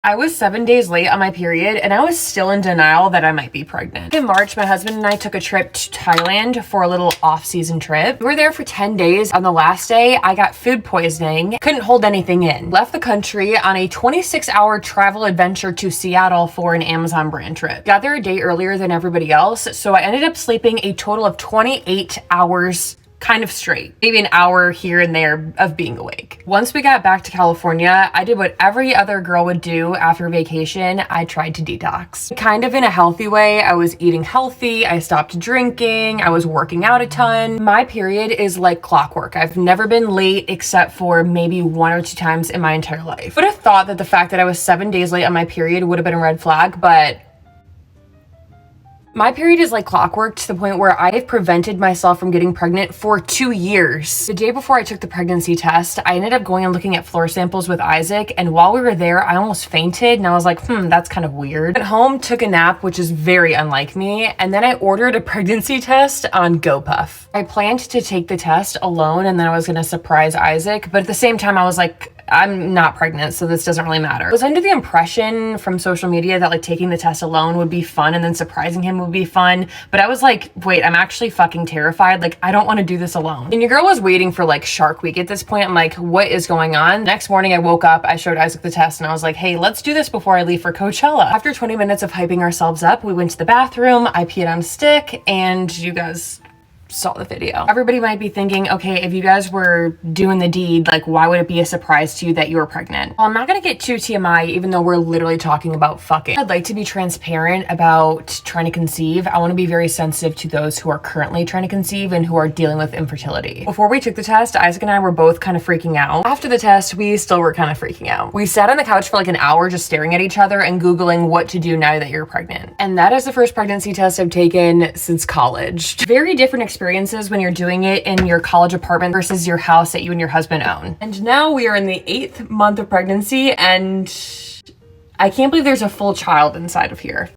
I was 7 days late on my period and I was still in denial that I might be pregnant. In March, my husband and I took a trip to Thailand for a little off-season trip. We were there for 10 days. On the last day, I got food poisoning, couldn't hold anything in. Left the country on a 26-hour travel adventure to Seattle for an Amazon brand trip. Got there a day earlier than everybody else, so I ended up sleeping a total of 28 hours kind of straight, maybe an hour here and there of being awake. Once we got back to California, I did what every other girl would do after vacation. I tried to detox. Kind of in a healthy way. I was eating healthy. I stopped drinking. I was working out a ton. My period is like clockwork. I've never been late except for maybe 1 or 2 times in my entire life. Would have thought that the fact that I was 7 days late on my period would have been a red flag, but my period is like clockwork to the point where I have prevented myself from getting pregnant for 2 years. The day before I took the pregnancy test, I ended up going and looking at floor samples with Isaac, and while we were there, I almost fainted, and I was like, that's kind of weird. Went home, took a nap, which is very unlike me, and then I ordered a pregnancy test on GoPuff. I planned to take the test alone, and then I was gonna surprise Isaac, but at the same time, I was like, I'm not pregnant, so this doesn't really matter. I was under the impression from social media that like taking the test alone would be fun and then surprising him would be fun. But I was like, wait, I'm actually fucking terrified. Like, I don't want to do this alone. And your girl was waiting for like Shark Week at this point. I'm like, what is going on? Next morning I woke up, I showed Isaac the test and I was like, hey, let's do this before I leave for Coachella. After 20 minutes of hyping ourselves up, we went to the bathroom, I peed on a stick, and you guys saw the video. Everybody might be thinking, okay, if you guys were doing the deed, like why would it be a surprise to you that you were pregnant? Well, I'm not gonna get too TMI, even though we're literally talking about fucking. I'd like to be transparent about trying to conceive. I want to be very sensitive to those who are currently trying to conceive and who are dealing with infertility. Before we took the test, Isaac and I were both kind of freaking out. After the test, we still were kind of freaking out. We sat on the couch for like an hour just staring at each other and Googling what to do now that you're pregnant. And that is the first pregnancy test I've taken since college. Very different experiences when you're doing it in your college apartment versus your house that you and your husband own. And now we are in the 8th month of pregnancy and I can't believe there's a full child inside of here.